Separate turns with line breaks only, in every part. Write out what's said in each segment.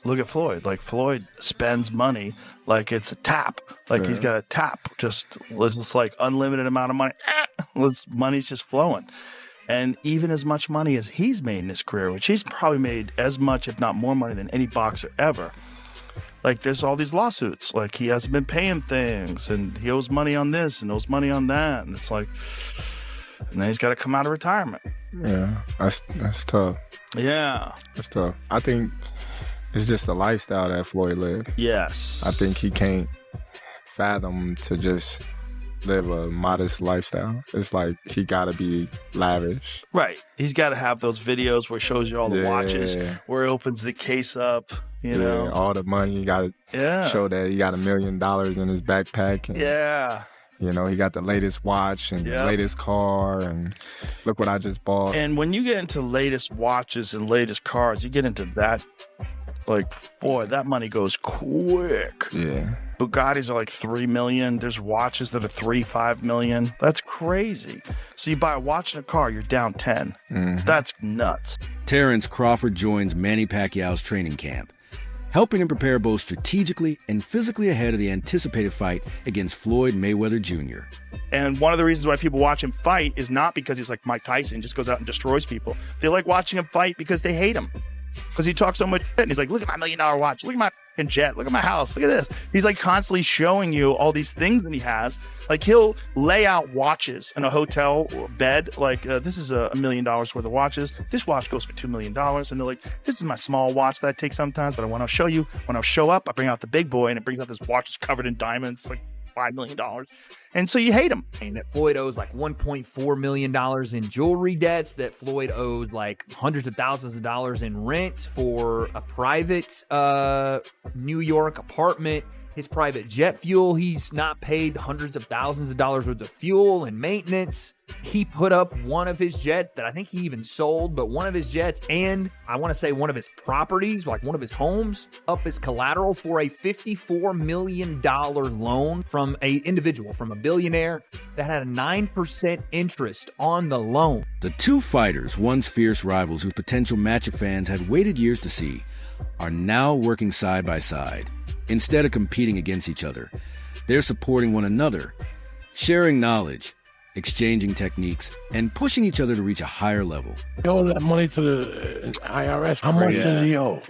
look at Floyd. Like, Floyd spends money like it's a tap. Like, he's got a tap. Just like unlimited amount of money. Money's just flowing. And even as much money as he's made in his career, which he's probably made as much, if not more money than any boxer ever. Like, there's all these lawsuits. Like, he hasn't been paying things, and he owes money on this and owes money on that. And it's like, and then he's got to come out of retirement.
Yeah, that's tough.
Yeah.
That's tough. I think it's just the lifestyle that Floyd lived.
Yes.
I think he can't fathom to just live a modest lifestyle. It's like he gotta be lavish.
Right. He's got to have those videos where he shows you all the watches, where he opens the case up, you know.
All the money. You gotta show that he got $1 million in his backpack. And, you know, he got the latest watch and the latest car, and look what I just bought.
And when you get into latest watches and latest cars, you get into that, like, boy, that money goes quick.
Yeah.
Bugattis are like $3 million. There's watches that are $3-5 million. That's crazy. So you buy a watch and a car, you're down 10. That's nuts.
Terrence Crawford joins Manny Pacquiao's training camp, helping him prepare both strategically and physically ahead of the anticipated fight against Floyd Mayweather Jr.
And one of the reasons why people watch him fight is not because he's like Mike Tyson, just goes out and destroys people. They like watching him fight because they hate him. Because he talks so much shit, and he's like, look at my $1 million watch, look at my fucking jet, look at my house, look at this. He's like constantly showing you all these things that he has. Like, he'll lay out watches in a hotel bed. Like, this is $1 million worth of watches. This watch goes for $2 million. And they're like, this is my small watch that I take sometimes, but I want to show you. When I show up, I bring out the big boy, and it brings out this watch that's covered in diamonds. It's like $5 million. And so you hate him.
And that Floyd owes like $1.4 million in jewelry debts, that Floyd owed like hundreds of thousands of dollars in rent for a private New York apartment. His private jet fuel, he's not paid hundreds of thousands of dollars worth of fuel and maintenance. He put up one of his jets that I think he even sold, but one of his jets, and I want to say one of his properties, like one of his homes, up as collateral for a $54 million loan from a individual, from a billionaire that had a 9% interest on the loan.
The two fighters, once fierce rivals whose potential matchup fans had waited years to see, are now working side by side. Instead of competing against each other, they're supporting one another, sharing knowledge, exchanging techniques, and pushing each other to reach a higher level.
He owe that money to the IRS. How much does he owe?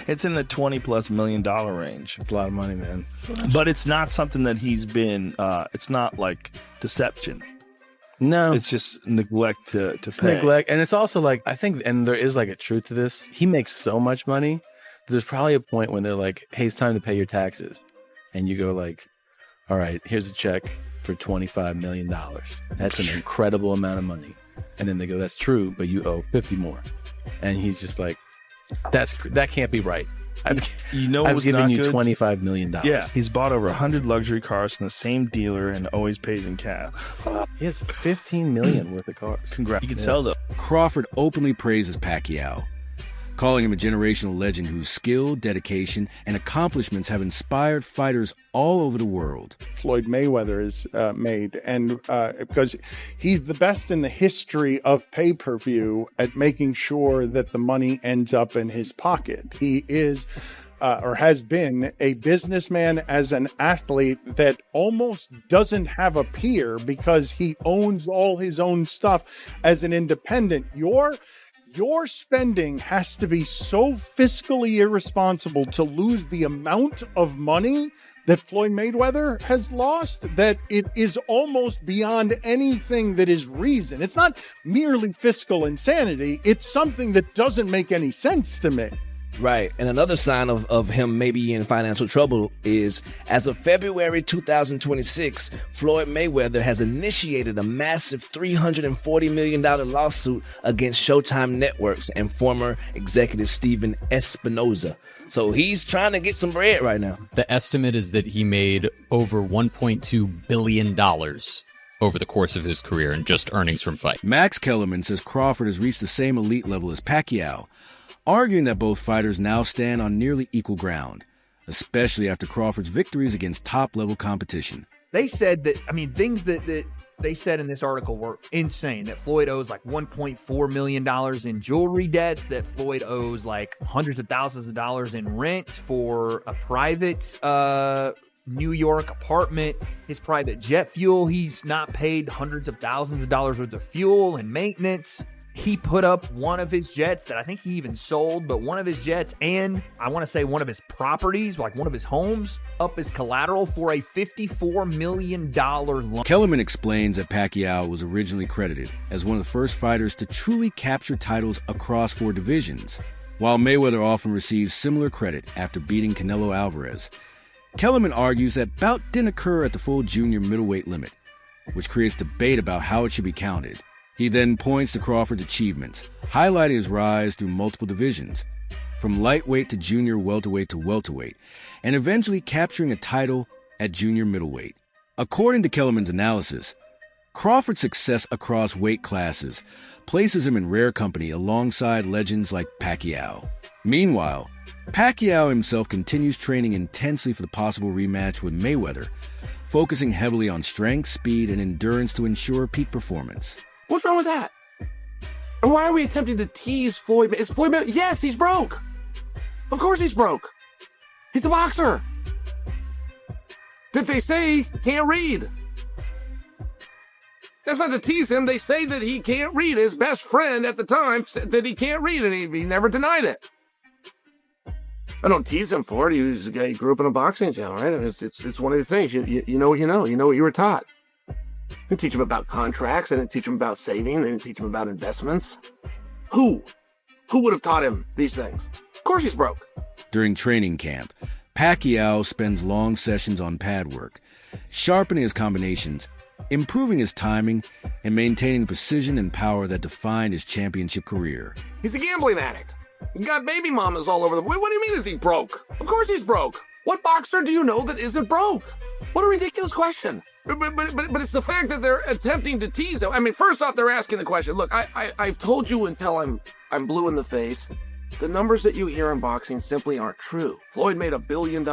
It's in the $20+ million range.
It's a lot of money, man.
But it's not something that he's been, it's not like deception.
No.
It's just neglect to pay.
Neglect. And it's also like, I think, and there is like a truth to this. He makes so much money. There's probably a point when they're like, hey, it's time to pay your taxes. And you go like, all right, here's a check for $25 million. That's an incredible amount of money. And then they go, that's true, but you owe 50 more. And he's just like, that can't be right. I've given you $25 million.
Yeah, he's bought over 100 luxury cars from the same dealer and always pays in cash.
He has $15 million worth of cars.
Congrats. You can sell them.
Crawford openly praises Pacquiao, calling him a generational legend whose skill, dedication, and accomplishments have inspired fighters all over the world.
Floyd Mayweather is made, and because he's the best in the history of pay-per-view at making sure that the money ends up in his pocket. He is or has been a businessman as an athlete that almost doesn't have a peer because he owns all his own stuff as an independent. Your spending has to be so fiscally irresponsible to lose the amount of money that Floyd Mayweather has lost that it is almost beyond anything that is reason. It's not merely fiscal insanity. It's something that doesn't make any sense to me.
Right. And another sign of him maybe in financial trouble is, as of February 2026, Floyd Mayweather has initiated a massive $340 million lawsuit against Showtime Networks and former executive Steven Espinoza. So he's trying to get some bread right now.
The estimate is that he made over $1.2 billion over the course of his career in just earnings from fight.
Max Kellerman says Crawford has reached the same elite level as Pacquiao, arguing that both fighters now stand on nearly equal ground, especially after Crawford's victories against top-level competition.
They said that, things that they said in this article were insane. That Floyd owes like $1.4 million in jewelry debts, that Floyd owes like hundreds of thousands of dollars in rent for a private New York apartment, his private jet fuel. He's not paid hundreds of thousands of dollars worth of fuel and maintenance. He put up one of his jets that I think he even sold, but one of his jets and I want to say one of his properties, like one of his homes, up as collateral for a $54 million loan.
Kellerman explains that Pacquiao was originally credited as one of the first fighters to truly capture titles across 4 divisions, while Mayweather often receives similar credit after beating Canelo Alvarez. Kellerman argues that bout didn't occur at the full junior middleweight limit, which creates debate about how it should be counted. He then points to Crawford's achievements, highlighting his rise through multiple divisions, from lightweight to junior welterweight to welterweight, and eventually capturing a title at junior middleweight. According to Kellerman's analysis, Crawford's success across weight classes places him in rare company alongside legends like Pacquiao. Meanwhile, Pacquiao himself continues training intensely for the possible rematch with Mayweather, focusing heavily on strength, speed, and endurance to ensure peak performance.
What's wrong with that? And why are we attempting to tease Floyd? Is Floyd Mayweather? Yes, he's broke. Of course he's broke. He's a boxer. Did they say he can't read? That's not to tease him. They say that he can't read. His best friend at the time said that he can't read, and he never denied it. I don't tease him for it. He was a guy. He grew up in a boxing gym, right? It's one of these things. You know what you know. You know what you were taught. I didn't teach him about contracts. I didn't teach him about saving. I didn't teach him about investments. Who would have taught him these things? Of course he's broke.
During training camp, Pacquiao spends long sessions on pad work, sharpening his combinations, improving his timing, and maintaining the precision and power that defined his championship career.
He's a gambling addict. He's got baby mamas all over the... What do you mean is he broke? Of course he's broke. What boxer do you know that isn't broke? What a ridiculous question. But it's the fact that they're attempting to tease him. First off, they're asking the question. Look, I've told you until I'm blue in the face. The numbers that you hear in boxing simply aren't true. Floyd made $1 billion.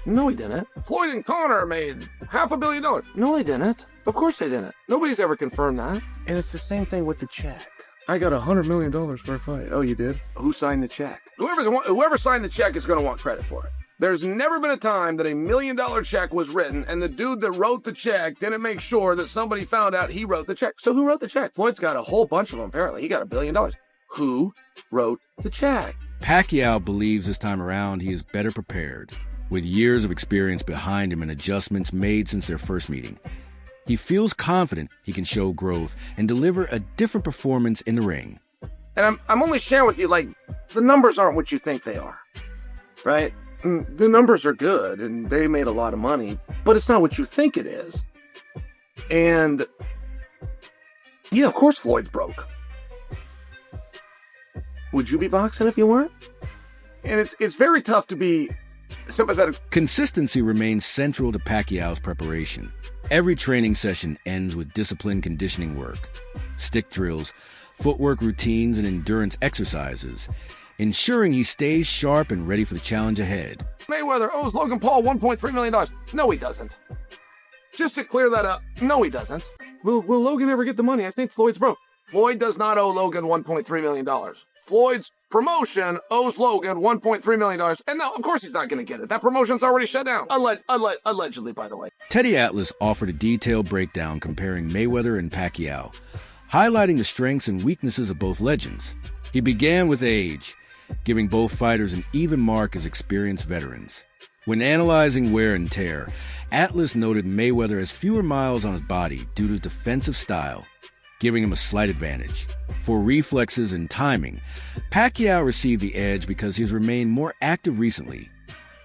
No, he didn't. Floyd and Conor made $500 million. No, they didn't. Of course they didn't. Nobody's ever confirmed that. And it's the same thing with the check. I got $100 million for a fight. Oh, you did? Who signed the check? Whoever signed the check is going to want credit for it. There's never been a time that $1 million check was written and the dude that wrote the check didn't make sure that somebody found out he wrote the check. So who wrote the check? Floyd's got a whole bunch of them, apparently. He got $1 billion. Who wrote the check?
Pacquiao believes this time around he is better prepared, with years of experience behind him and adjustments made since their first meeting. He feels confident he can show growth and deliver a different performance in the ring.
And I'm only sharing with you, the numbers aren't what you think they are, right? The numbers are good, and they made a lot of money, but it's not what you think it is. And, yeah, of course Floyd's broke. Would you be boxing if you weren't? And it's very tough to be sympathetic.
Consistency remains central to Pacquiao's preparation. Every training session ends with disciplined conditioning work, stick drills, footwork routines, and endurance exercises, ensuring he stays sharp and ready for the challenge ahead.
Mayweather owes Logan Paul $1.3 million. No, he doesn't. Just to clear that up, no, he doesn't. Will Logan ever get the money? I think Floyd's broke. Floyd does not owe Logan $1.3 million. Floyd's promotion owes Logan $1.3 million. And no, of course he's not going to get it. That promotion's already shut down. Allegedly, by the way.
Teddy Atlas offered a detailed breakdown comparing Mayweather and Pacquiao, highlighting the strengths and weaknesses of both legends. He began with age, giving both fighters an even mark as experienced veterans. When analyzing wear and tear, Atlas noted Mayweather has fewer miles on his body due to his defensive style, giving him a slight advantage. For reflexes and timing, Pacquiao received the edge because he has remained more active recently,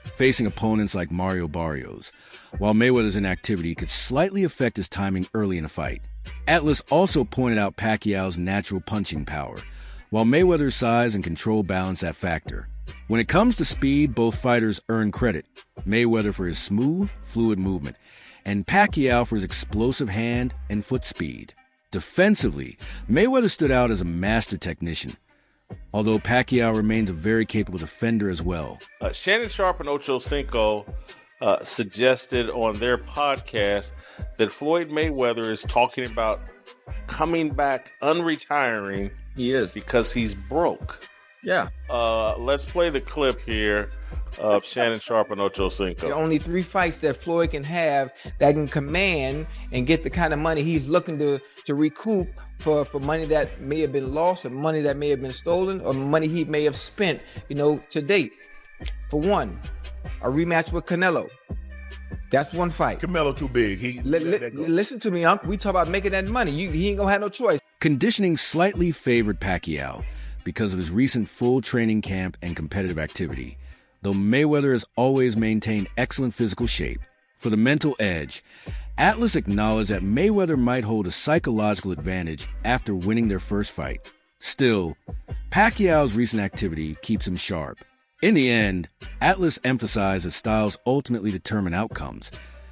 facing opponents like Mario Barrios, while Mayweather's inactivity could slightly affect his timing early in a fight. Atlas also pointed out Pacquiao's natural punching power, while Mayweather's size and control balance that factor. When it comes to speed, both fighters earn credit, Mayweather for his smooth, fluid movement, and Pacquiao for his explosive hand and foot speed. Defensively, Mayweather stood out as a master technician, although Pacquiao remains a very capable defender as well.
Shannon Sharp and Ocho Cinco suggested on their podcast that Floyd Mayweather is talking about coming back, unretiring.
He is.
Because he's broke.
Yeah.
Let's play the clip here of Shannon Sharpe and Ocho Cinco.
There are only 3 fights that Floyd can have that can command and get the kind of money he's looking to recoup for money that may have been lost, or money that may have been stolen, or money he may have spent, to date. For one, a rematch with Canelo. That's one fight.
Canelo too big.
Listen to me, Unc. We talk about making that money. He ain't gonna have no choice.
Conditioning slightly favored Pacquiao because of his recent full training camp and competitive activity, though Mayweather has always maintained excellent physical shape. For the mental edge, Atlas acknowledged that Mayweather might hold a psychological advantage after winning their first fight. Still, Pacquiao's recent activity keeps him sharp. In the end, Atlas emphasized that styles ultimately determine outcomes,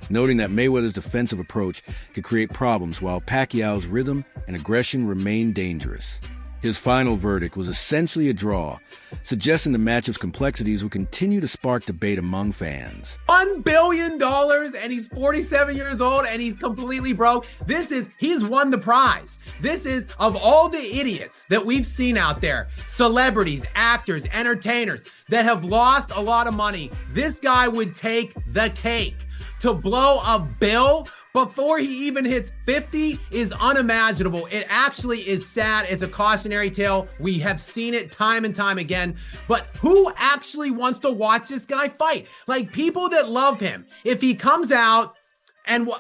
noting that Mayweather's defensive approach could create problems while Pacquiao's rhythm and aggression remain dangerous. His final verdict was essentially a draw, suggesting the matchup's complexities would continue to spark debate among fans.
$1 billion and he's 47 years old and he's completely broke. He's won the prize. This is, of all the idiots that we've seen out there, celebrities, actors, entertainers that have lost a lot of money, this guy would take the cake. To blow a bill before he even hits 50 is unimaginable. It actually is sad. It's a cautionary tale. We have seen it time and time again. But who actually wants to watch this guy fight? Like, people that love him. If he comes out and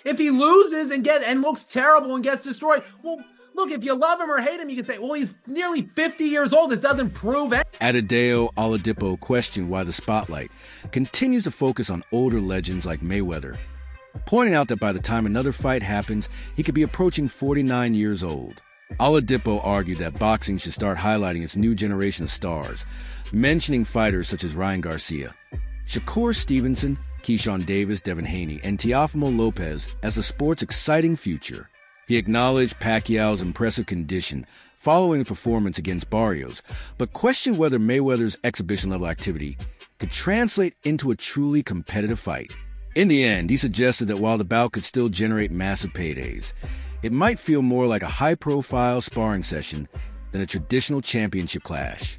if he loses and looks terrible and gets destroyed, well, look, if you love him or hate him, you can say, well, he's nearly 50 years old. This doesn't prove it.
Adideo Oladipo questioned why the spotlight continues to focus on older legends like Mayweather, pointing out that by the time another fight happens, he could be approaching 49 years old. Oladipo argued that boxing should start highlighting its new generation of stars, mentioning fighters such as Ryan Garcia, Shakur Stevenson, Keyshawn Davis, Devin Haney, and Teofimo Lopez as the sport's exciting future. He acknowledged Pacquiao's impressive condition following the performance against Barrios, but questioned whether Mayweather's exhibition-level activity could translate into a truly competitive fight. In the end, he suggested that while the bout could still generate massive paydays, it might feel more like a high-profile sparring session than a traditional championship clash.